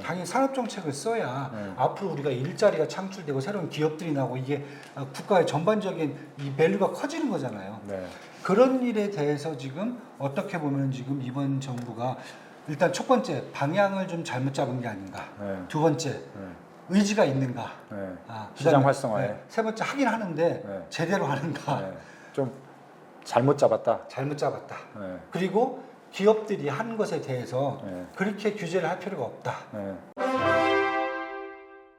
당연히 산업 정책을 써야 앞으로 우리가 일자리가 창출되고 새로운 기업들이 나오고 이게 국가의 전반적인 이 밸류가 커지는 거잖아요. 네. 그런 일에 대해서 지금 어떻게 보면 지금 이번 정부가 일단 첫 번째 방향을 좀 잘못 잡은 게 아닌가. 네. 두 번째 의지가 있는가. 네. 그다음에, 시장 활성화에. 세 번째 하긴 하는데 네. 제대로 하는가. 네. 좀 잘못 잡았다. 잘못 잡았다. 네. 그리고 기업들이 한 것에 대해서 네. 그렇게 규제를 할 필요가 없다. 네.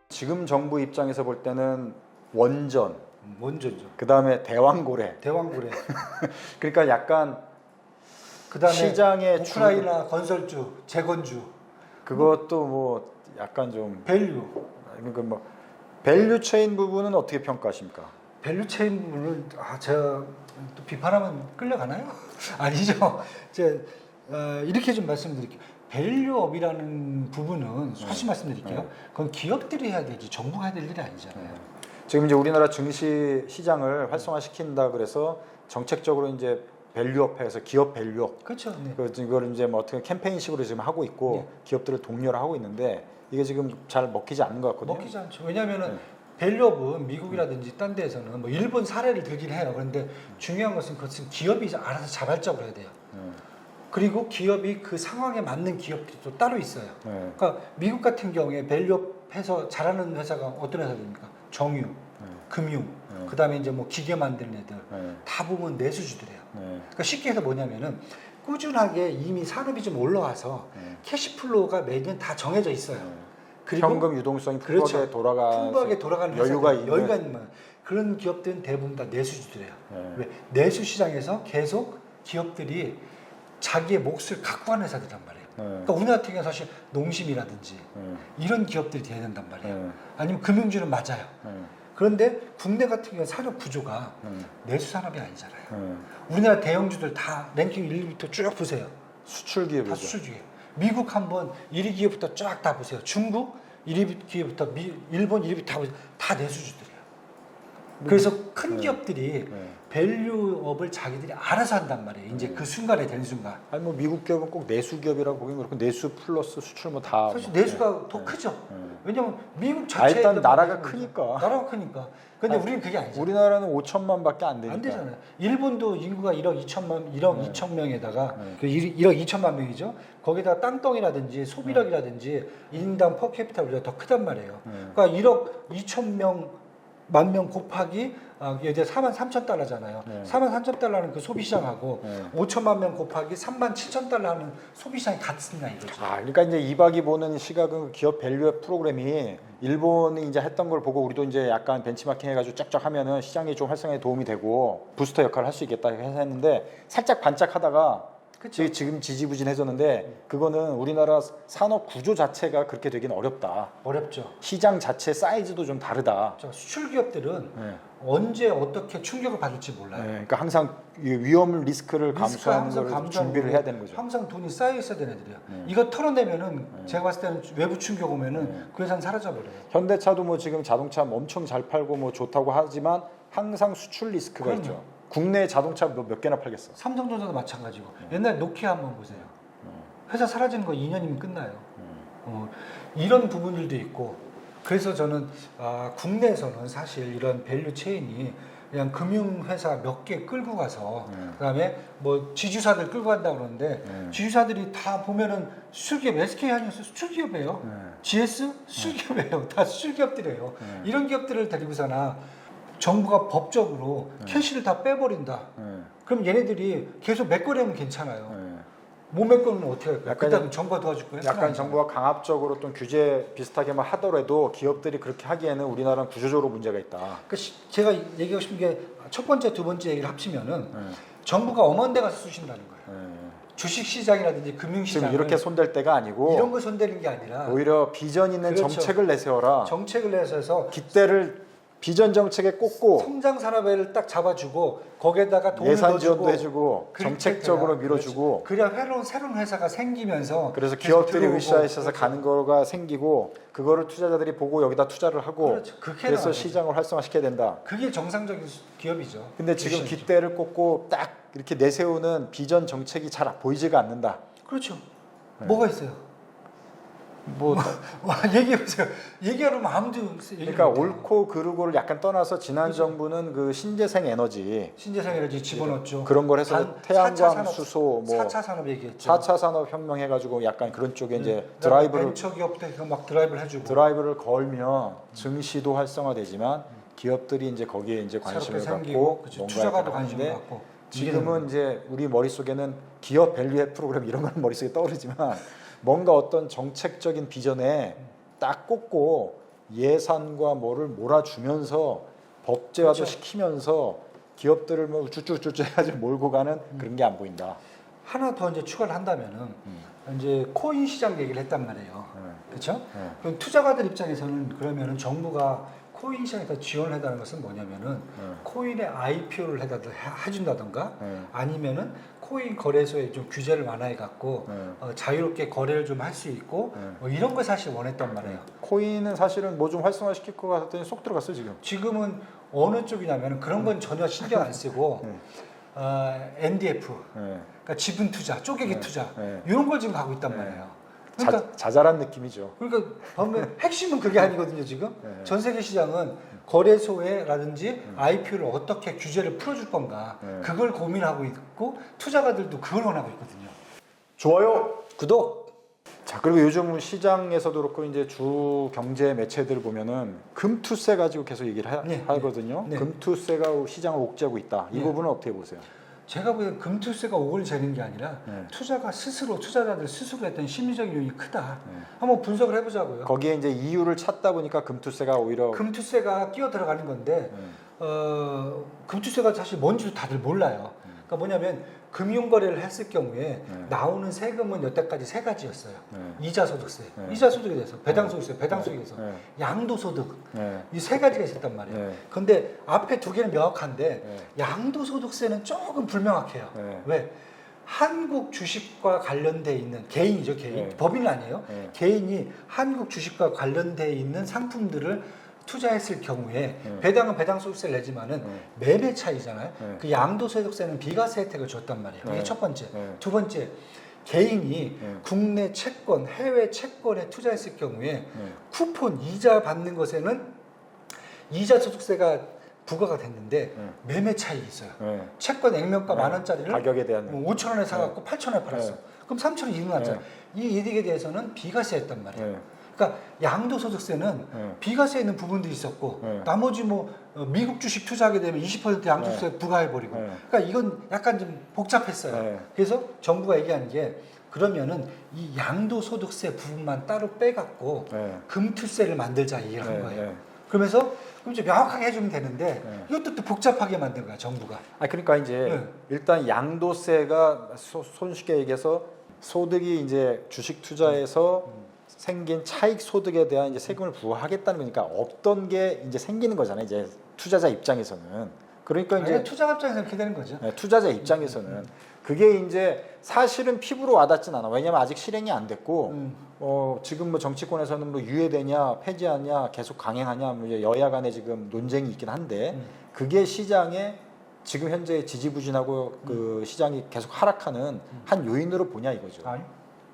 지금 정부 입장에서 볼 때는 원전, 먼저죠. 그 다음에 대왕고래. 대왕고래. 그러니까 약간 그다음에 시장의 우크라이나 건설주, 재건주, 그것도 뭐 약간 좀 밸류. 그러니까 뭐 밸류 체인 부분은 어떻게 평가하십니까? 밸류 체인을 제가 또 비판하면 끌려가나요? 아니죠. 이렇게 좀 말씀드릴게요. 밸류업이라는 부분은 사실 말씀드릴게요. 그건 기업들이 해야 되지 정부가 해야 될 일이 아니잖아요. 지금 이제 우리나라 증시 시장을 활성화시킨다 그래서 정책적으로 이제 밸류업해서 기업 밸류업 그렇죠. 네. 이걸 이제 뭐 어떻게 캠페인식으로 지금 하고 있고 기업들을 독려를 하고 있는데 이게 지금 잘 먹히지 않는 것 같거든요. 먹히지 않죠. 왜냐하면은 밸류업은 미국이라든지 딴 데에서는 뭐 일본 사례를 들긴 해요. 그런데 중요한 것은 그것은 기업이 알아서 자발적으로 해야 돼요. 그리고 기업이 그 상황에 맞는 기업들이 또 따로 있어요. 그러니까 미국 같은 경우에 밸류업 해서 잘하는 회사가 어떤 회사입니까? 정유, 금융, 그다음에 이제 뭐 기계 만드는 애들 다 보면 내수주들이에요. 그러니까 쉽게 해서 뭐냐면은 꾸준하게 이미 산업이 좀 올라와서 캐시플로우가 매년 다 정해져 있어요. 그리고 현금 유동성이 풍부하게 풍부하게 돌아가는 여유가 있는 그런 기업들은 대부분 다 내수주들이에요. 왜? 내수 시장에서 계속 기업들이 자기의 몫을 갖고 가는 회사들이란 말이에요. 그러니까 우리나라 같은 경우는 사실 농심이라든지 이런 기업들이 돼야 된단 말이에요. 아니면 금융주는 맞아요. 그런데 국내 같은 경우는 산업 구조가 내수 산업이 아니잖아요. 우리나라 대형주들 다 랭킹 1, 2부터 쭉 보세요. 수출 기업이죠. 다 수출 기업. 미국 한번 1위 기업부터 쫙 다 보세요. 중국 1위 기업부터 일본 1위 다 보세요. 다 내수주들이에요. 그래서 큰 기업들이 밸류업을 자기들이 알아서 한단 말이에요. 이제 그 순간에 되는 순간. 아니 뭐 미국 기업은 꼭 내수 기업이라고 보기는 그렇고 내수 플러스 수출 뭐 다. 사실 내수가 더 크죠. 왜냐면 미국 아, 자체에 일단 나라가 크니까. 나라가 크니까. 근데 우리는 그게 아니죠. 우리나라는 5천만밖에 안 되니까. 안 되잖아요. 일본도 인구가 1억 2천 명에다가 그 1억 2천만 명이죠. 거기다가 땅덩이라든지 소비력이라든지 인당 퍼캐피탈보다 더 크단 말이에요. 그러니까 1억 2천 만 명 곱하기 이제 4만 3천 달러잖아요. 4만 3천 달러는 그 소비시장하고 5천만 명 곱하기 3만 7천 달러 하는 소비시장이 같습니다 이거죠. 그러니까 이제 이박이 보는 시각은 기업 밸류업 프로그램이 일본이 이제 했던 걸 보고 우리도 이제 약간 벤치마킹 해가지고 쫙쫙 하면은 시장이 좀 활성화에 도움이 되고 부스터 역할을 할 수 있겠다 해서 했는데 살짝 반짝하다가 그쵸? 지금 지지부진해졌는데 그거는 우리나라 산업 구조 자체가 그렇게 되기는 어렵다. 어렵죠. 시장 자체 사이즈도 좀 다르다. 수출 기업들은 언제 어떻게 충격을 받을지 몰라요. 그러니까 항상 위험 리스크를 감수하는 항상 걸 준비를 해야 되는 거죠. 항상 돈이 쌓여 있어야 되는 애들이에요. 이거 털어내면은 제가 봤을 때는 외부 충격 오면은 그 회사는 사라져 버려요. 현대차도 뭐 지금 자동차 엄청 잘 팔고 뭐 좋다고 하지만 항상 수출 리스크가 그럼요. 있죠. 국내 자동차 몇 개나 팔겠어. 삼성전자도 마찬가지고. 옛날 노키아 한번 보세요. 회사 사라지는 거 2년이면 끝나요. 이런 부분들도 있고. 그래서 저는 국내에서는 사실 이런 밸류 체인이 그냥 금융회사 몇 개 끌고 가서 그다음에 뭐 지주사들 끌고 간다 그러는데 지주사들이 다 보면은 수출기업 SK 하이닉스 수출기업이에요. GS 수출기업이에요. 다 수출기업들이에요. 이런 기업들을 데리고서나 정부가 법적으로 캐시를 다 빼버린다. 그럼 얘네들이 계속 메꿔내면 괜찮아요. 못 메꿔는 어떻게 할까요? 약간 그다음 정부가 도와줄 거예요? 약간 정부가 강압적으로 또 규제 비슷하게만 하더라도 기업들이 그렇게 하기에는 우리나라는 구조적으로 문제가 있다. 그러니까 제가 얘기하고 싶은 게 첫 번째, 두 번째 얘기를 합치면은 정부가 엄한 데 가서 쑤신다는 거예요. 주식시장이라든지 금융시장 지금 이렇게 손댈 때가 아니고 이런 거 손대는 게 아니라 오히려 비전 있는 그렇죠. 정책을 내세워라. 정책을 내서 깃대를 비전 정책에 꽂고 성장 산업을 딱 잡아주고 거기에다가 돈을 예산 넣어주고 지원도 해주고 정책적으로 밀어주고 그래야 새로운 회사가 생기면서 그래서 계속 기업들이 들어오고. 으쌰으쌰해서 그렇죠. 가는 거가 생기고 그거를 투자자들이 보고 여기다 투자를 하고 그렇죠. 그렇게 그래서 나와요. 시장을 활성화시켜야 된다. 그게 정상적인 기업이죠. 근데 지금 미션이죠. 깃대를 꽂고 딱 이렇게 내세우는 비전 정책이 잘 보이지가 않는다. 그렇죠. 뭐가 있어요? 뭐 얘기해보세요. 얘기하면 아무도 그러니까 옳고 그르고를 약간 떠나서 지난 정부는 그 신재생 에너지 신재생 에너지 집어넣었죠. 그런 걸 해서 태양광 수소 뭐 4차 산업 얘기했죠. 4차 산업 혁명 해가지고 약간 그런 쪽에 이제 그다음에 드라이브를 벤처기업도 막 드라이브를 해주고 드라이브를 걸면 증시도 활성화되지만 기업들이 이제 거기에 이제 관심을 새롭게 생기고, 갖고 그치, 뭔가 투자가도 약간 관심을 하는데 갖고 지금은 이제 우리 머릿속에는 기업 밸류앱 프로그램 이런 거는 머릿속에 떠오르지만 뭔가 어떤 정책적인 비전에 딱 꽂고 예산과 뭐를 몰아주면서 법제화도 그렇죠. 시키면서 기업들을 뭐 쭈쭈쭈쭈 해가지고 몰고 가는 그런 게 안 보인다. 하나 더 이제 추가를 한다면은 이제 코인 시장 얘기를 했단 말이에요. 그렇죠? 네. 그럼 투자가들 입장에서는 그러면은 정부가 코인 시장에서 지원을 해달라는 것은 뭐냐면은 코인의 IPO를 해준다던가 아니면은 코인 거래소에 좀 규제를 완화해 갖고 자유롭게 거래를 좀 할 수 있고 뭐 이런 걸 사실 원했단 말이에요. 코인은 사시는 뭐 좀 활성화시킬 것 같더니 쏙 들어갔어 지금. 지금은 어느 쪽이냐면 그런 건 전혀 신경 안 쓰고 NDF, 그러니까 지분 투자, 쪼개기 투자 이런 걸 지금 가고 있단 말이에요. 그러니까 자잘한 느낌이죠. 그러니까 보면 핵심은 그게 아니거든요 지금. 전 세계 시장은 거래소에라든지 IPO를 어떻게 규제를 풀어줄 건가 그걸 고민하고 있고 투자가들도 그걸 원하고 있거든요. 좋아요. 구독. 자 그리고 요즘 시장에서도 그렇고 이제 주 경제 매체들 보면은 금투세 가지고 계속 얘기를 하거든요. 네. 금투세가 시장을 옥죄하고 있다. 이 네. 부분은 어떻게 보세요? 제가 보기엔 금투세가 옥을 재는 게 아니라 투자자들 스스로 했던 심리적인 요인이 크다. 한번 분석을 해보자고요. 거기에 이제 이유를 찾다 보니까 금투세가 오히려 금투세가 끼어 들어가는 건데 금투세가 사실 뭔지도 다들 몰라요. 그러니까 뭐냐면 금융거래를 했을 경우에 나오는 세금은 여태까지 세 가지였어요. 이자소득세, 이자소득에 대해서 배당소득세, 배당소득에 대해서 양도소득 이 세 가지가 있었단 말이에요. 근데 앞에 두 개는 명확한데 양도소득세는 조금 불명확해요. 왜? 한국 주식과 관련돼 있는 개인이죠, 개인. 법인은 아니에요. 개인이 한국 주식과 관련돼 있는 상품들을 투자했을 경우에 배당은 배당소득세를 내지만은 매매 차이잖아요. 그 양도소득세는 비과세 혜택을 줬단 말이에요. 이게 첫 번째. 두 번째, 개인이 국내 채권, 해외 채권에 투자했을 경우에 쿠폰 이자 받는 것에는 이자 소득세가 부과가 됐는데 매매 차이 있어요. 채권 액면가 10,000원짜리를 가격에 대한 5,000원에 사갖고 8,000원에 팔았어. 그럼 3,000원 이익 났잖아요. 이 이익에 대해서는 비과세했단 말이에요. 그러니까 양도소득세는 비과세 있는 부분들이 있었고 나머지 뭐 미국 주식 투자하게 되면 20% 양도소득세 부과해버리고 그러니까 이건 약간 좀 복잡했어요. 그래서 정부가 얘기하는 게 그러면은 이 양도소득세 부분만 따로 빼갖고 금투세를 만들자 이런 거예요. 그러면서 그럼 이제 명확하게 해주면 되는데 이것도 또 복잡하게 만든 거야 정부가. 아 그러니까 이제 일단 양도세가 손쉽게 얘기해서 소득이 이제 주식 투자에서 생긴 차익 소득에 대한 이제 세금을 부과하겠다는 거니까 없던 게 이제 생기는 거잖아요. 이제 투자자 입장에서는. 그러니까 이제 투자 입장에서 이렇게 되는 거죠. 투자자 입장에서는 그게 이제 사실은 피부로 와닿진 않아. 왜냐면 아직 실행이 안 됐고 지금 뭐 정치권에서는 뭐 유예되냐 폐지하냐 계속 강행하냐 뭐 이제 여야 간에 지금 논쟁이 있긴 한데 그게 시장에 지금 현재 지지부진하고 그 시장이 계속 하락하는 한 요인으로 보냐 이거죠. 아니.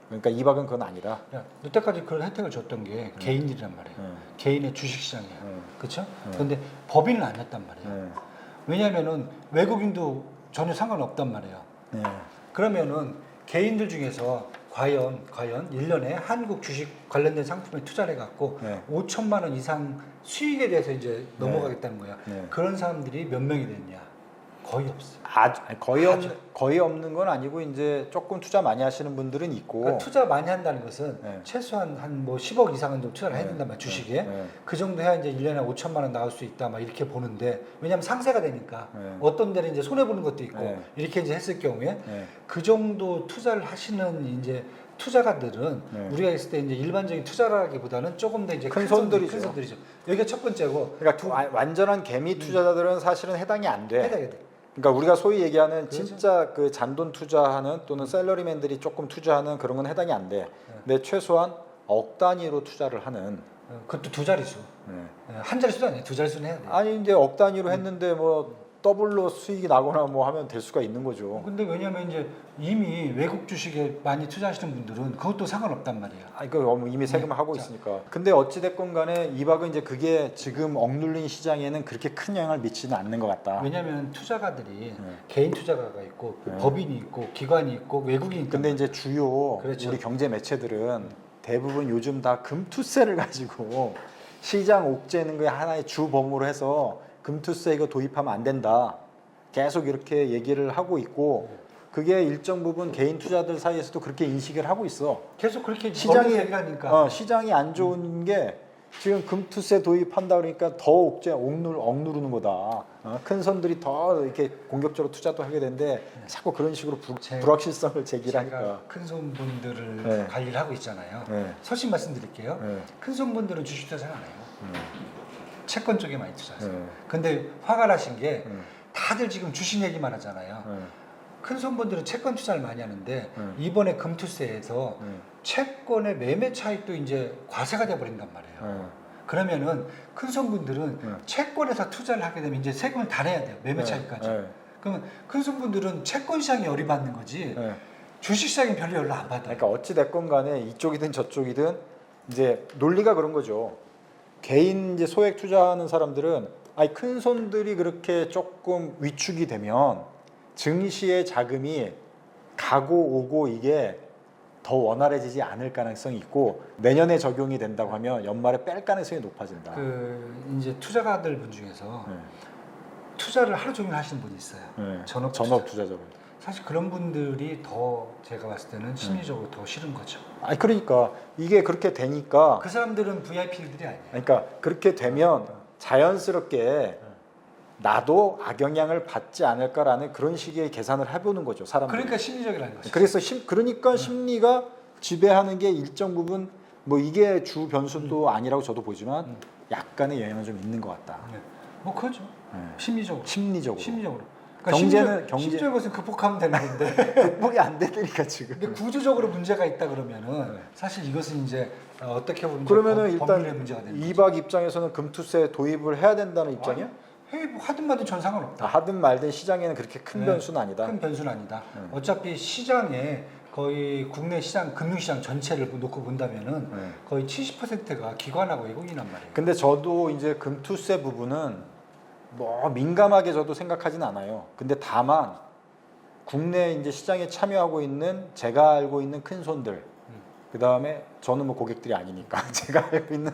그러니까 이박은 그건 아니라. 야, 여태까지 그런 혜택을 줬던 게 개인들이란 말이에요. 개인의 주식시장이에요. 그렇죠? 그런데 법인은 아니었단 말이에요. 왜냐하면은 외국인도 전혀 상관없단 말이에요. 그러면은 개인들 중에서 과연 1년에 한국 주식 관련된 상품에 투자를 해갖고 5천만 원 이상 수익에 대해서 이제 넘어가겠다는 거야. 그런 사람들이 몇 명이 됐냐? 거의 없어요. 거의 없는 건 아니고 이제 조금 투자 많이 하시는 분들은 있고. 그러니까 투자 많이 한다는 것은 최소한 한 뭐 10억 이상은 좀 투자를 해야 된단 말이야 주식에. 그 정도 해야 이제 1년에 5천만 원 나올 수 있다 막 이렇게 보는데 왜냐하면 상세가 되니까 어떤 데는 이제 손해 보는 것도 있고 이렇게 이제 했을 경우에 그 정도 투자를 하시는 이제 투자가들은 우리가 했을 때 이제 일반적인 투자라기보다는 조금 더 이제 큰 손들이죠. 여기가 첫 번째고. 그러니까 완전한 개미 투자자들은 사실은 해당이 안 돼. 해당이 돼. 그러니까 우리가 소위 얘기하는 그렇죠. 진짜 그 잔돈 투자하는 또는 셀러리맨들이 조금 투자하는 그런 건 해당이 안 돼. 근데 최소한 억 단위로 투자를 하는. 그것도 두 자릿수. 한 자릿수도 아니에요. 두 자릿수는 해야 돼. 아니 이제 억 단위로 했는데 뭐 더블로 수익이 나거나 뭐 하면 될 수가 있는 거죠. 근데 왜냐면 이제 이미 외국 주식에 많이 투자하시는 분들은 그것도 상관없단 말이에요. 아, 이거 이미 세금을 하고 자. 있으니까. 근데 어찌 됐건 간에 이박은 이제 그게 지금 억눌린 시장에는 그렇게 큰 영향을 미치지는 않는 것 같다. 왜냐하면 투자가들이 개인 투자가가 있고 법인이 있고 기관이 있고 외국인이 있고. 근데 이제 주요 그렇죠. 우리 경제 매체들은 대부분 요즘 다 금투세를 가지고 시장 옥죄는 거에 하나의 주범으로 해서 금투세 이거 도입하면 안 된다. 계속 이렇게 얘기를 하고 있고 그게 일정 부분 개인 투자들 사이에서도 그렇게 인식을 하고 있어. 계속 그렇게 시장이 얘기하니까. 시장이 안 좋은 게 지금 금투세 도입한다 그러니까 더 억누르는 거다. 큰 손들이 더 이렇게 공격적으로 투자도 하게 되는데 자꾸 그런 식으로 불확실성을 제기를 하니까. 제가 큰 손분들을 네. 관리를 하고 있잖아요. 네. 솔직히 말씀드릴게요. 네. 큰 손분들은 주식 투자 잘 안 해요. 채권 쪽에 많이 투자하세요. 네. 근데 화가 나신 게 다들 지금 주식 얘기만 하잖아요. 네. 큰 손분들은 채권 투자를 많이 하는데 네. 이번에 금투세에서 네. 채권의 매매 차익도 이제 과세가 돼 버린단 말이에요. 네. 그러면은 큰 손분들은 네. 채권에서 투자를 하게 되면 이제 세금을 다 내야 돼요. 매매 차익까지. 네. 그러면 큰 손분들은 채권 시장에 열이 받는 거지 네. 주식 시장에 별로 열을 안 받아요. 그러니까 어찌 됐건 간에 이쪽이든 저쪽이든 이제 논리가 그런 거죠. 개인 이제 소액 투자하는 사람들은 아니 큰 손들이 그렇게 조금 위축이 되면 증시의 자금이 가고 오고 이게 더 원활해지지 않을 가능성이 있고 내년에 적용이 된다고 하면 연말에 뺄 가능성이 높아진다. 그 이제 투자가들 분 중에서 네. 투자를 하루 종일 하시는 분이 있어요. 네. 전업 투자자로. 사실 그런 분들이 더 제가 봤을 때는 심리적으로 더 싫은 거죠. 아니 그러니까 이게 그렇게 되니까 그 사람들은 VIP들이 아니에요. 그러니까 그렇게 되면 자연스럽게 나도 악영향을 받지 않을까라는 그런 식의 계산을 해보는 거죠 사람들. 그러니까 심리적이라는 거죠. 그래서 그러니까 심리가 지배하는 게 일정 부분 뭐 이게 주 변수도 아니라고 저도 보지만 약간의 영향은 좀 있는 것 같다. 네. 뭐 그렇죠. 네. 심리적으로. 심리적으로. 심리적으로. 경제 것은 극복하면 되는 건데. 극복이 안 되니까 지금. 근데 구조적으로 문제가 있다 그러면은 사실 이것은 이제 어떻게 보면 그러면은 법률의 일단 문제가 되는 거죠. 이박 입장에서는 금투세 도입을 해야 된다는 입장이야? 뭐 하든 말든 전 상관없다. 하든 말든 시장에는 그렇게 큰 네. 변수는 아니다. 큰 변수는 아니다. 어차피 시장에 거의 국내 시장, 금융시장 전체를 놓고 본다면은 거의 70%가 기관하고 외국인이란 말이에요. 근데 저도 이제 금투세 부분은 뭐 민감하게 저도 생각하진 않아요. 근데 다만 국내 이제 시장에 참여하고 있는 제가 알고 있는 큰 손들, 그 다음에 저는 뭐 고객들이 아니니까 제가 알고 있는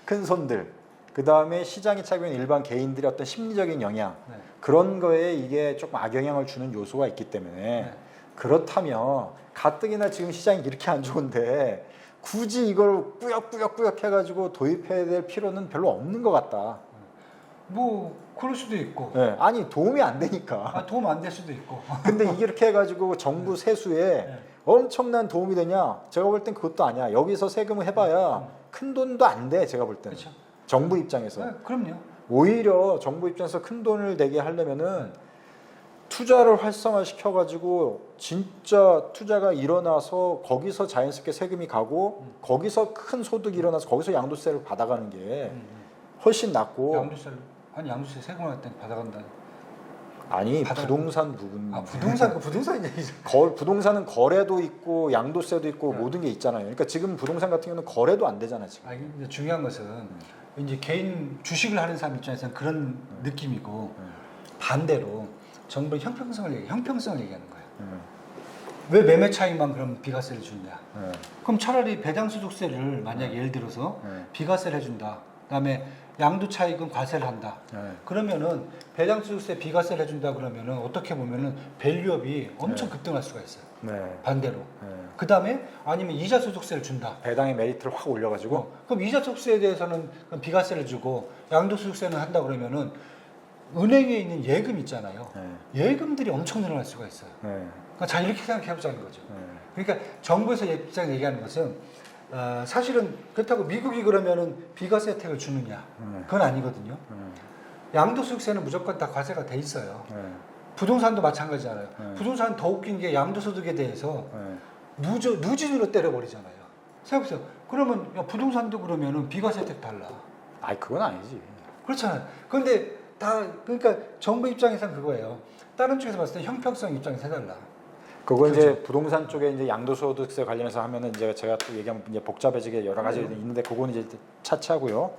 큰 손들, 그 다음에 시장에 참여하는 일반 개인들의 어떤 심리적인 영향 네. 그런 거에 이게 조금 악영향을 주는 요소가 있기 때문에 네. 그렇다면 가뜩이나 지금 시장이 이렇게 안 좋은데 굳이 이걸 꾸역꾸역 해가지고 도입해야 될 필요는 별로 없는 것 같다. 뭐 그럴 수도 있고. 네, 아니 도움이 안 되니까. 도움 안 될 수도 있고. 근데 이게 이렇게 해가지고 정부 세수에 엄청난 도움이 되냐? 제가 볼 땐 그것도 아니야. 여기서 세금을 해봐야 큰 돈도 안 돼. 제가 볼 때는. 그렇죠. 정부 입장에서. 네, 그럼요. 오히려 정부 입장에서 큰 돈을 내게 하려면은 투자를 활성화시켜가지고 진짜 투자가 일어나서 거기서 자연스럽게 세금이 가고 거기서 큰 소득이 일어나서 거기서 양도세를 받아가는 게 훨씬 낫고. 양도세 세금을 갖다 받아간다. 아니 부동산 부분. 부동산 얘기죠. 부동산은 거래도 있고 양도세도 있고 모든 게 있잖아요. 그러니까 지금 부동산 같은 경우는 거래도 안 되잖아요. 지금. 근데 중요한 것은 이제 개인 주식을 하는 사람 입장에서는 그런 느낌이고 반대로 정부는 형평성을 얘기하는 거예요. 왜 매매 차익만 그럼 비과세를 주냐? 그럼 차라리 배당소득세를 만약 예를 들어서 비과세를 해준다. 그다음에 양도 차익은 과세를 한다. 그러면은 배당소득세 비과세를 해준다 그러면은 어떻게 보면은 밸류업이 엄청 급등할 수가 있어요. 반대로. 그다음에 아니면 이자 소득세를 준다. 배당의 메리트를 확 올려가지고. 그럼 이자 소득세에 대해서는 그럼 비과세를 주고 양도 소득세는 한다 그러면은 은행에 있는 예금 있잖아요. 예금들이 엄청 늘어날 수가 있어요. 그러니까 자 이렇게 생각해 보자는 거죠. 그러니까 정부에서 입장 얘기하는 것은 사실은 그렇다고 미국이 그러면은 비과세 혜택을 주느냐? 그건 아니거든요. 양도소득세는 무조건 다 과세가 돼 있어요. 부동산도 마찬가지잖아요. 부동산은 더 웃긴 게 양도소득에 대해서 누진으로 때려버리잖아요. 생각해보세요. 그러면 야, 부동산도 그러면은 비과세 혜택 달라. 아니 그건 아니지. 그렇잖아요. 그런데 다 그러니까 정부 입장에서는 그거예요. 다른 쪽에서 봤을 때 형평성 입장에서 해달라. 그거 그렇죠. 이제 부동산 쪽에 이제 양도소득세 관련해서 하면은 이제 제가 또 얘기하면 이제 복잡해지게 여러 가지 있는데 그거는 이제 차치하고요.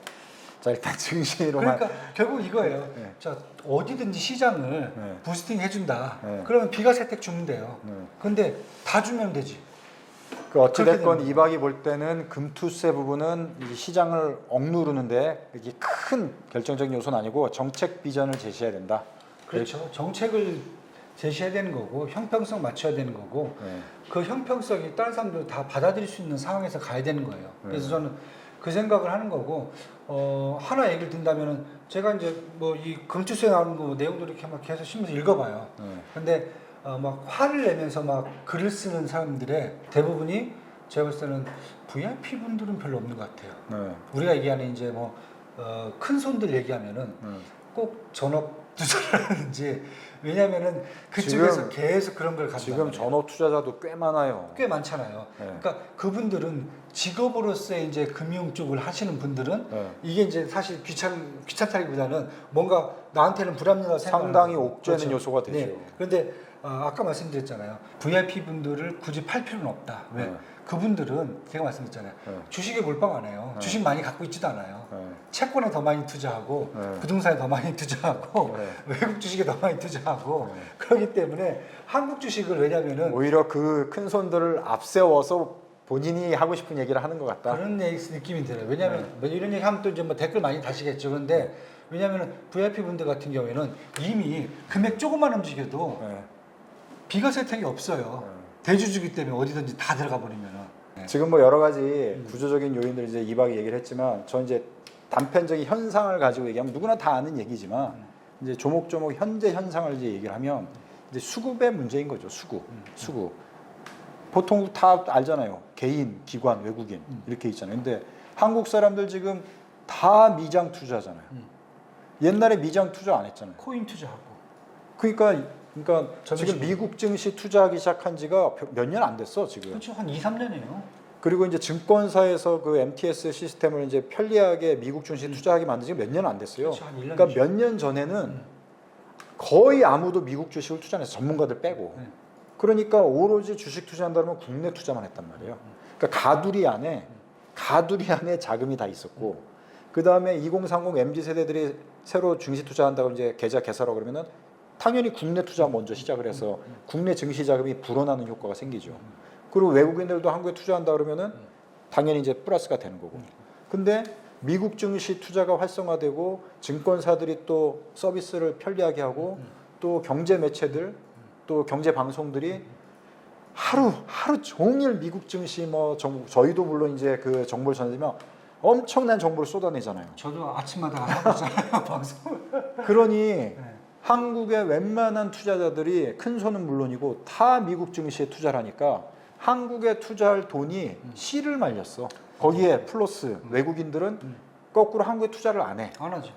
자 일단 증시로만. 그러니까 결국 이거예요. 네. 자 어디든지 시장을 네. 부스팅 해준다. 네. 그러면 비과세 혜택 주면 돼요. 네. 근데 다 주면 되지. 그 어찌됐건 그렇게 이박이 볼 때는 금투세 부분은 이 시장을 억누르는데 이게 큰 결정적인 요소는 아니고 정책 비전을 제시해야 된다. 그렇죠. 정책을 제시해야 되는 거고 형평성 맞춰야 되는 거고 네. 그 형평성이 다른 사람들 다 받아들일 수 있는 상황에서 가야 되는 거예요. 그래서 네. 저는 그 생각을 하는 거고 하나 얘기를 든다면은 제가 이제 뭐 이 금투세 나오는 거 내용도 이렇게 막 계속 신문에서 읽어봐요. 네. 근데 막 화를 내면서 막 글을 쓰는 사람들의 대부분이 제가 봤을 때는 VIP 분들은 별로 없는 것 같아요. 네. 우리가 얘기하는 이제 뭐 큰 손들 얘기하면은 꼭 전업 투자라든지 왜냐면은 그쪽에서 지금- 계속 그런 걸 간단 지금 말이에요. 전업 투자자도 꽤 많아요. 꽤 많잖아요. 네. 그러니까 그분들은 직업으로서의 이제 금융 쪽을 하시는 분들은 네. 이게 이제 사실 귀찮다기보다는 뭔가 나한테는 불합리하다고 생각하는 상당히 거예요. 옥죄는 그렇죠. 요소가 되죠. 네. 그런데 아까 말씀드렸잖아요. VIP 분들을 굳이 팔 필요는 없다. 왜? 네. 그분들은 제가 말씀드렸잖아요. 네. 주식에 몰빵 안 해요. 네. 주식 많이 갖고 있지도 않아요. 네. 채권에 더 많이 투자하고 네. 부동산에 더 많이 투자하고 네. 외국 주식에 더 많이 투자하고 네. 그렇기 때문에 한국 주식을 왜냐면은 오히려 그 큰 손들을 앞세워서 본인이 하고 싶은 얘기를 하는 것 같다. 그런 느낌이 들어요. 왜냐하면 뭐 이런 얘기 하면 또 이제 뭐 댓글 많이 다시겠죠. 그런데 왜냐하면 VIP 분들 같은 경우에는 이미 금액 조금만 움직여도 네. 비과세 혜택이 없어요. 대주주기 때문에 어디든지 다 들어가 버리면은. 네. 지금 뭐 여러 가지 구조적인 요인들 이제 이박이 얘기를 했지만 저 이제 단편적인 현상을 가지고 얘기하면 누구나 다 아는 얘기지만 이제 조목조목 현재 현상을 이제 얘기를 하면 이제 수급의 문제인 거죠. 수급. 보통 다 알잖아요. 개인, 기관, 외국인 이렇게 있잖아요. 근데 한국 사람들 지금 다 미장 투자잖아요. 옛날에 미장 투자 안 했잖아요. 코인 투자하고. 그러니까 저는 지금 미국 증시 투자하기 시작한 지가 몇 년 안 됐어 지금. 그렇죠. 한 2, 3년이에요. 그리고 이제 증권사에서 그 MTS 시스템을 이제 편리하게 미국 증시 투자하게 만든 지가 몇 년 안 됐어요. 그렇죠. 한 1년. 그러니까 몇 년 전에는 거의 아무도 미국 주식을 투자 안 했어. 전문가들 빼고. 네. 그러니까 오로지 주식 투자한다면 국내 투자만 했단 말이에요. 그러니까 가두리 안에 자금이 다 있었고 그 다음에 2030 MZ 세대들이 새로 증시 투자한다고 이제 계좌 개설하고 그러면은 당연히 국내 투자 먼저 시작을 해서 국내 증시 자금이 불어나는 효과가 생기죠. 그리고 외국인들도 한국에 투자한다 그러면은 당연히 이제 플러스가 되는 거고. 근데 미국 증시 투자가 활성화되고 증권사들이 또 서비스를 편리하게 하고 또 경제 매체들 또 경제 방송들이 하루 종일 미국 증시 뭐 저희도 물론 이제 그 정보를 전해드리면 엄청난 정보를 쏟아내잖아요. 저도 아침마다 하고 있잖아요. 방송. 그러니 한국의 웬만한 투자자들이 큰 손은 물론이고 다 미국 증시에 투자를 하니까 한국에 투자할 돈이 씨를 말렸어. 거기에 플러스 외국인들은 거꾸로 한국에 투자를 안 해. 안 하죠.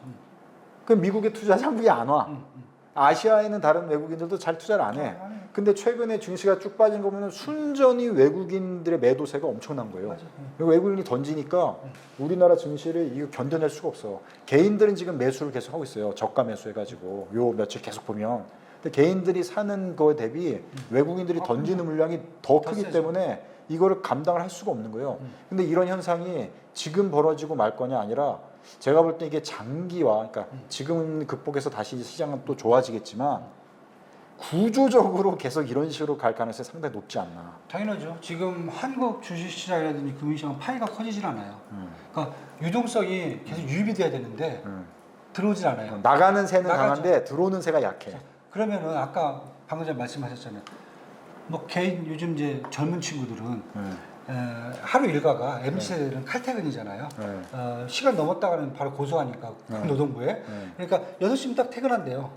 그럼 미국에 투자해서 한국에 안 와. 아시아에 있는 다른 외국인들도 잘 투자를 안 해. 근데 최근에 증시가 쭉 빠진 거 보면 순전히 외국인들의 매도세가 엄청난 거예요. 맞아. 그리고 외국인이 던지니까 우리나라 증시를 이거 견뎌낼 수가 없어. 개인들은 지금 매수를 계속 하고 있어요. 저가 매수해가지고 요 며칠 계속 보면. 근데 개인들이 사는 거에 대비 외국인들이 던지는 물량이 더 크기 세죠. 때문에 이거를 감당을 할 수가 없는 거예요. 근데 이런 현상이 지금 벌어지고 말 거냐 아니라 제가 볼 때 이게 장기화, 그러니까 지금 극복해서 다시 시장은 또 좋아지겠지만 구조적으로 계속 이런 식으로 갈 가능성이 상당히 높지 않나. 당연하죠. 지금 한국 주식시장이라든지 금융시장 파이가 커지질 않아요. 그러니까 유동성이 계속 유입이 돼야 되는데 들어오질 않아요. 나가는 새는 나가죠. 강한데 들어오는 새가 약해. 그러면은 아까 방금 전에 말씀하셨잖아요. 뭐 개인 요즘 이제 젊은 친구들은 하루 일과가 MZ세대들은 칼퇴근이잖아요. 시간 넘었다가는 바로 고소하니까 노동부에. 그러니까 6시면 딱 퇴근한대요.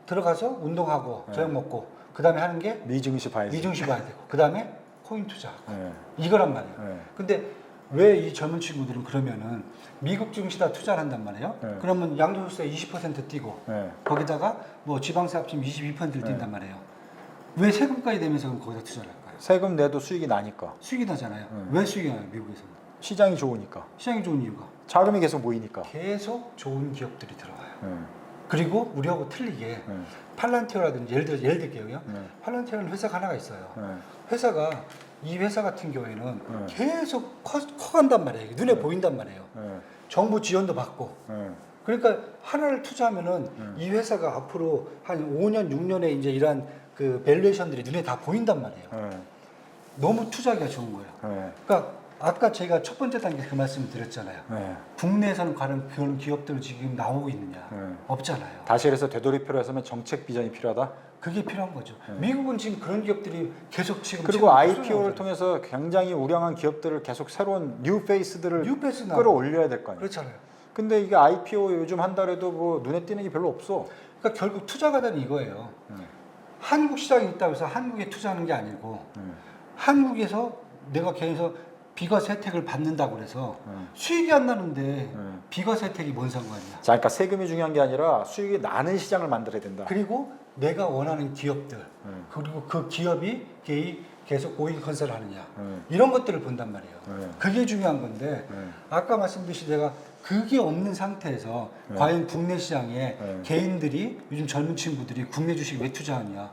들어가서 운동하고 저녁 먹고 그 다음에 하는 게 미증시 봐야지. 미증시 봐야 되고 그 다음에 코인 투자 네. 이거란 말이에요. 네. 근데 왜 이 젊은 친구들은 그러면은 미국 증시다 투자를 한단 말이에요. 네. 그러면 양도소득세 20% 띄고 네. 거기다가 뭐 지방세 합치면 22%를 띈단 말이에요. 왜 세금까지 내면서 그럼 거기다 투자를 할까요? 세금 내도 수익이 나니까. 수익이 나잖아요. 왜 수익이 나요? 미국에서는? 시장이 좋으니까. 시장이 좋은 이유가 자금이 계속 모이니까. 계속 좋은 기업들이 들어와요. 그리고 우리하고 틀리게 팔란티어라든지 예를 들게요. 팔란티어라는 회사가 하나가 있어요. 회사가 이 회사 같은 경우에는 계속 커간단 말이에요. 눈에 보인단 말이에요. 정부 지원도 받고. 그러니까 하나를 투자하면은 이 회사가 앞으로 한 5년, 6년에 이제 이러한 그 밸류에이션들이 눈에 다 보인단 말이에요. 너무 투자하기가 좋은 거예요. 그러니까 아까 제가 첫 번째 단계 그 말씀을 드렸잖아요. 국내에서는 과연 그런 기업들 지금 나오고 있느냐? 없잖아요. 다시 그래서 되돌이표로 해서면 정책 비전이 필요하다. 그게 필요한 거죠. 미국은 지금 그런 기업들이 계속 지금 그리고 IPO를 통해서 굉장히 우량한 기업들을 계속 새로운 뉴 페이스들을 끌어올려야 될 거 아니에요. 그렇잖아요. 근데 이게 IPO 요즘 한 달에도 뭐 눈에 띄는 게 별로 없어. 그러니까 결국 투자가는 이거예요. 한국 시장이 있다고 해서 한국에 투자하는 게 아니고 한국에서 내가 개인에서 비과세 혜택을 받는다고 그래서 수익이 안 나는데 비과세 혜택이 뭔 상관이야. 자, 그러니까 세금이 중요한 게 아니라 수익이 나는 시장을 만들어야 된다. 그리고 내가 원하는 기업들 그리고 그 기업이 계속 고객 컨설을 하느냐 이런 것들을 본단 말이에요. 그게 중요한 건데 아까 말씀드렸듯이 내가 그게 없는 상태에서 과연 국내 시장에 개인들이 요즘 젊은 친구들이 국내 주식 왜 투자하냐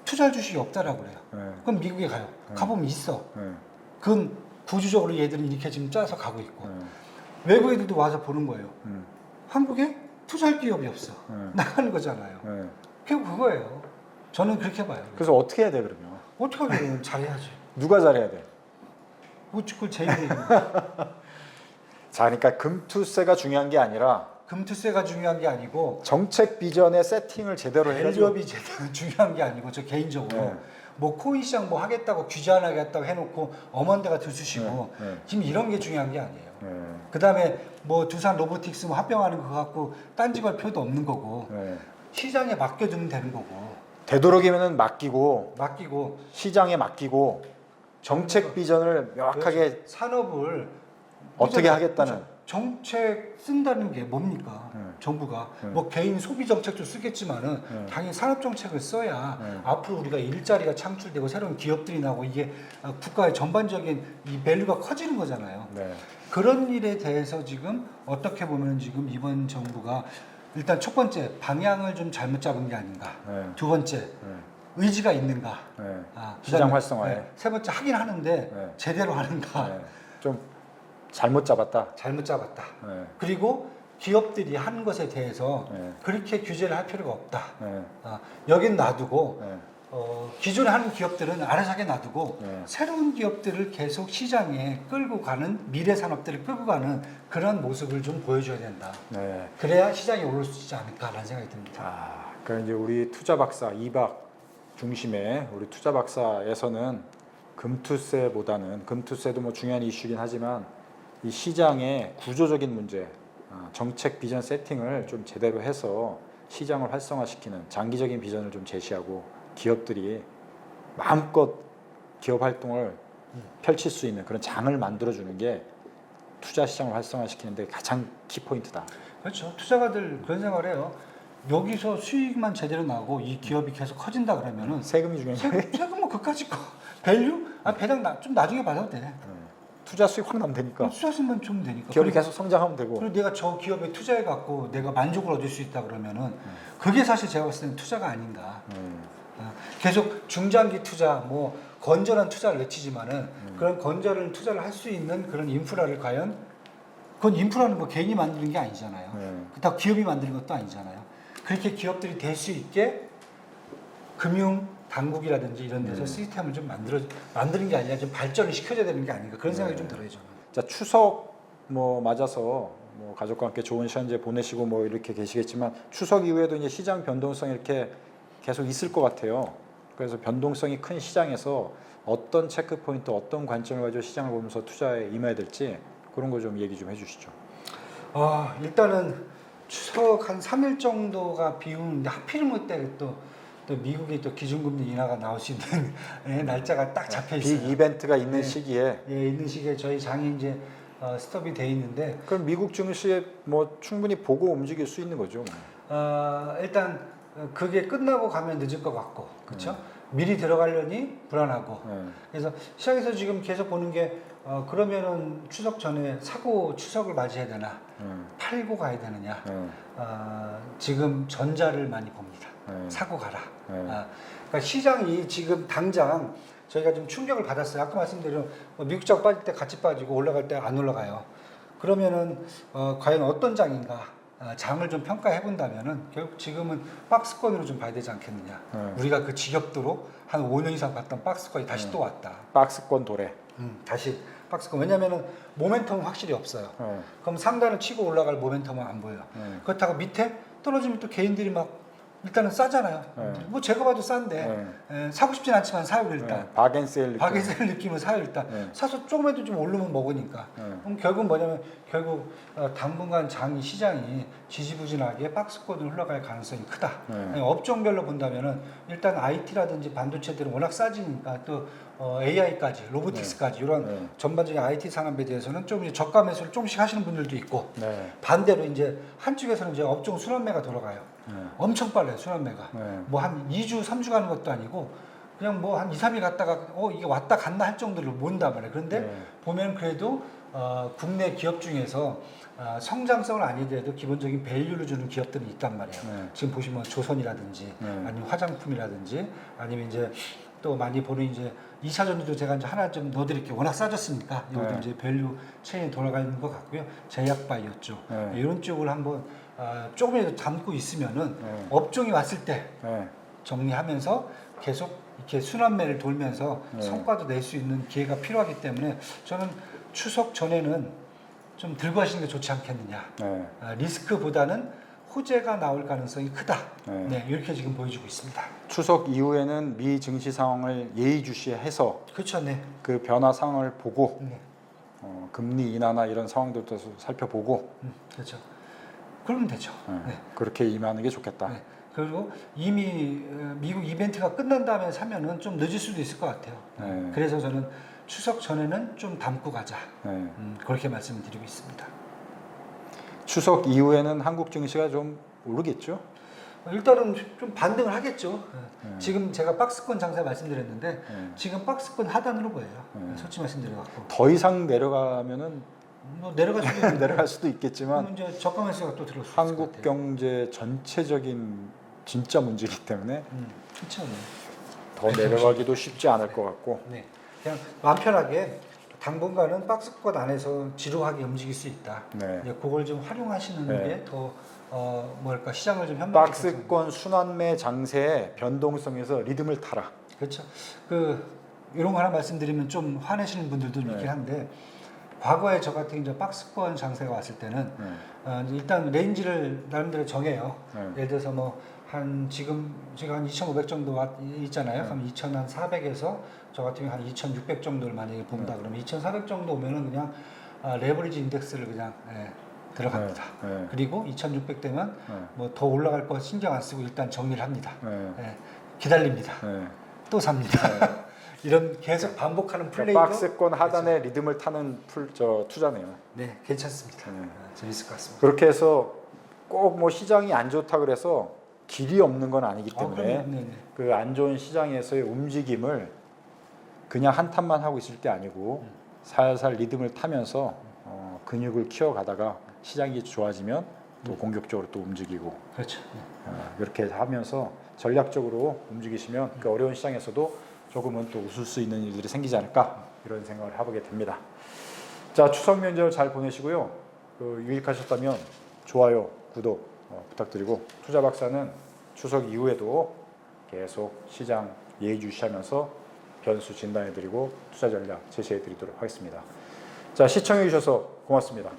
투자할 주식이 없다라고 그래요. 그럼 미국에 가요. 가보면 있어. 그건 구조적으로 얘들은 이렇게 지금 짜서 가고 있고 외국 애들도 와서 보는 거예요. 한국에 투자할 기업이 없어. 나가는 거잖아요. 결국 그거예요. 저는 그렇게 봐요. 그래서 어떻게 해야 돼 그러면? 어떻게 하면 잘해야지. 누가 잘해야 돼? 그걸 제 얘기예요. 자, 그러니까 금투세가 중요한 게 아니라 금투세가 중요한 게 아니고 정책 비전의 세팅을 제대로 해야죠. 밸류업이 제대로 중요한 게 아니고 저 개인적으로 뭐 코인 시장 뭐 하겠다고 규제 안 하겠다고 해놓고 엄한데가 들쑤시고 지금 이런 게 중요한 게 아니에요. 그 다음에 뭐 두산 로보틱스 뭐 합병하는 거 갖고 딴지걸 필요도 없는 거고 시장에 맡겨두면 되는 거고 되도록이면은 맡기고 시장에 맡기고 정책 비전을 명확하게 산업을 어떻게 하겠다는 정책 쓴다는 게 뭡니까? 정부가 뭐 개인 소비 정책도 쓰겠지만은 당연히 산업 정책을 써야 앞으로 우리가 일자리가 창출되고 새로운 기업들이 나고 이게 국가의 전반적인 이 밸류가 커지는 거잖아요. 그런 일에 대해서 지금 어떻게 보면 지금 이번 정부가 일단 첫 번째 방향을 좀 잘못 잡은 게 아닌가. 두 번째 의지가 있는가. 시장 활성화에. 세 번째 하긴 하는데 제대로 하는가. 좀 잘못 잡았다. 그리고 기업들이 하는 것에 대해서 그렇게 규제를 할 필요가 없다. 여긴 놔두고 기존에 하는 기업들은 알아서 하게 놔두고 새로운 기업들을 계속 시장에 끌고 가는 미래 산업들을 끌고 가는 그런 모습을 좀 보여줘야 된다. 그래야 시장이 오를 수 있지 않을까라는 생각이 듭니다. 그러니까 이제 우리 투자 박사 이박 중심의 우리 투자 박사에서는 금투세보다는 금투세도 뭐 중요한 이슈긴 하지만 이 시장의 구조적인 문제, 정책 비전 세팅을 좀 제대로 해서 시장을 활성화시키는 장기적인 비전을 좀 제시하고 기업들이 마음껏 기업 활동을 펼칠 수 있는 그런 장을 만들어주는 게 투자 시장을 활성화시키는 데 가장 키포인트다. 그렇죠. 투자가들 그런 생각을 해요. 여기서 수익만 제대로 나고 이 기업이 계속 커진다 그러면은 세금이 중요해. 세금 뭐 그까짓 거 밸류? 배당 좀 나중에 받아도 돼. 투자 수익 확 나면 되니까. 투자 수익만 좀 되니까. 기업이 계속 성장하면 되고. 그리고 내가 저 기업에 투자해 갖고 내가 만족을 얻을 수 있다 그러면은 그게 사실 제가 봤을 때는 투자가 아닌가. 계속 중장기 투자, 뭐 건전한 투자를 외치지만은 그런 건전한 투자를 할 수 있는 그런 인프라를 과연 그건 인프라는 뭐 개인이 만드는 게 아니잖아요. 그렇다고 기업이 만드는 것도 아니잖아요. 그렇게 기업들이 될 수 있게 금융 당국이라든지 이런 데서 시스템을 좀 만드는 게 아니라 좀 발전을 시켜줘야 되는 게 아닌가 그런 생각이 좀 들어요 저는. 자, 추석 뭐 맞아서 뭐 가족과 함께 좋은 시간 이제 보내시고 뭐 이렇게 계시겠지만 추석 이후에도 이제 시장 변동성이 이렇게 계속 있을 것 같아요. 그래서 변동성이 큰 시장에서 어떤 체크 포인트, 어떤 관점을 가지고 시장을 보면서 투자에 임해야 될지 그런 거 좀 얘기 좀 해주시죠. 일단은 추석 한 3일 정도가 비우는데 하필이면 그때 또 미국의 또 기준금리 인하가 나올 수 있는 날짜가 딱 잡혀 있어요. 빅 이벤트가 있는 시기에. 있는 시기에 저희 장이 이제 스톱이 돼 있는데. 그럼 미국 증시에 뭐 충분히 보고 움직일 수 있는 거죠. 일단 그게 끝나고 가면 늦을 것 같고, 그렇죠? 미리 들어가려니 불안하고 네. 그래서 시장에서 지금 계속 보는 게 그러면은 추석 전에 사고 추석을 맞이해야 되나 팔고 가야 되느냐 지금 전자를 많이 봅니다. 사고 가라. 그러니까 시장이 지금 당장 저희가 좀 충격을 받았어요. 아까 말씀드린 미국 장 빠질 때 같이 빠지고 올라갈 때 안 올라가요. 그러면은 과연 어떤 장인가 장을 좀 평가해 본다면은 결국 지금은 박스권으로 좀 봐야 되지 않겠느냐. 우리가 그 지겹도록 한 5년 이상 봤던 박스권이 다시 또 왔다. 박스권 도래. 다시 박스권. 왜냐면은 모멘텀은 확실히 없어요. 그럼 상단을 치고 올라갈 모멘텀은 안 보여요. 그렇다고 밑에 떨어지면 또 개인들이 막 일단은 싸잖아요. 뭐 제가 봐도 싼데 사고 싶진 않지만 사요 일단. 바겐세일 느낌. 바게셀 느낌은 사요 일단. 사서 조금이라도 좀 오르면 먹으니까. 그럼 결국 뭐냐면 결국 당분간 장이 시장이 지지부진하게 박스권으로 흘러갈 가능성이 크다. 업종별로 본다면은 일단 IT라든지 반도체들은 워낙 싸지니까 또 AI까지 로보틱스까지 이런 전반적인 IT 산업에 대해서는 좀 이제 저가 매수를 조금씩 하시는 분들도 있고 반대로 이제 한쪽에서는 이제 업종 순환매가 돌아가요. 엄청 빨라요 순환매가. 뭐 한 2주 3주 가는 것도 아니고 그냥 뭐 한 2, 3일 갔다가 이게 왔다 갔나 할 정도로 모은단 말이에요. 그런데 보면 그래도 국내 기업 중에서 성장성은 아니더라도 기본적인 밸류를 주는 기업들이 있단 말이에요. 지금 보시면 조선이라든지 아니면 화장품이라든지 아니면 이제 또 많이 보는 이제 2차 전지도 제가 이제 하나 좀 넣어드릴게요. 워낙 싸졌으니까 여기도 이제 밸류 체인이 돌아가는 것 같고요. 제약바이오 쪽 이런 쪽을 한번 조금이라도 담고 있으면은 업종이 왔을 때 정리하면서 계속 이렇게 순환매를 돌면서 성과도 낼 수 있는 기회가 필요하기 때문에 저는 추석 전에는 좀 들고 하시는 게 좋지 않겠느냐. 리스크보다는 호재가 나올 가능성이 크다. 이렇게 지금 보여주고 있습니다. 추석 이후에는 미 증시 상황을 예의주시해서 그렇죠, 네. 그 변화 상황을 보고 금리 인하나 이런 상황들도 살펴보고 그렇죠. 그러면 되죠. 그렇게 임하는 게 좋겠다. 그리고 이미 미국 이벤트가 끝난 다음에 사면은 좀 늦을 수도 있을 것 같아요. 그래서 저는 추석 전에는 좀 담고 가자. 그렇게 말씀을 드리고 있습니다. 추석 이후에는 한국 증시가 좀 오르겠죠? 일단은 좀 반등을 하겠죠. 지금 제가 박스권 장사 말씀드렸는데 지금 박스권 하단으로 보여요. 솔직히 말씀드려갖고 더 이상 내려가면은 뭐 내려갈 수도 있는데 내려갈 수도 있겠지만 이제 저가 매수가 또 들어올 수 있을 것 한국 같아요. 경제 전체적인 진짜 문제이기 때문에 그렇죠. 더 내려가기도 쉽지 않을 것 같고 그냥 마음 편하게 당분간은 박스권 안에서 지루하게 움직일 수 있다. 이제 그걸 좀 활용하시는 게 더 뭐랄까 시장을 좀 현명하게 박스권 순환매 장세의 변동성에서 리듬을 타라. 그렇죠. 이런 거 하나 말씀드리면 좀 화내시는 분들도 있긴 한데 과거에 저 같은 이제 박스권 장세가 왔을 때는 일단 레인지를 나름대로 정해요. 예를 들어서 뭐 지금 제가 한 2,500 정도 있잖아요. 그럼 2,400에서 저 같은 경우 한 2,600 정도를 만약에 본다 그러면 2,400 정도 오면은 그냥 레버리지 인덱스를 그냥 들어갑니다. 그리고 2,600 되면 뭐 더 올라갈 거 신경 안 쓰고 일단 정리를 합니다. 기다립니다. 또 삽니다. 이런 계속 반복하는 플레이가 박스권 하단의 리듬을 타는 투자네요. 네, 괜찮습니다. 재밌을 것 같습니다. 그렇게 해서 꼭 뭐 시장이 안 좋다 그래서 길이 없는 건 아니기 때문에 그 안 좋은 시장에서의 움직임을 그냥 한탄만 하고 있을 게 아니고 살살 리듬을 타면서 근육을 키워가다가 시장이 좋아지면 또 공격적으로 또 움직이고 그렇죠. 이렇게 하면서 전략적으로 움직이시면 그 어려운 시장에서도 조금은 또 웃을 수 있는 일들이 생기지 않을까 이런 생각을 해보게 됩니다. 자, 추석 명절 잘 보내시고요. 유익하셨다면 좋아요, 구독 부탁드리고 투자 박사는 추석 이후에도 계속 시장 예의주시하면서 변수 진단해드리고 투자 전략 제시해드리도록 하겠습니다. 자, 시청해주셔서 고맙습니다.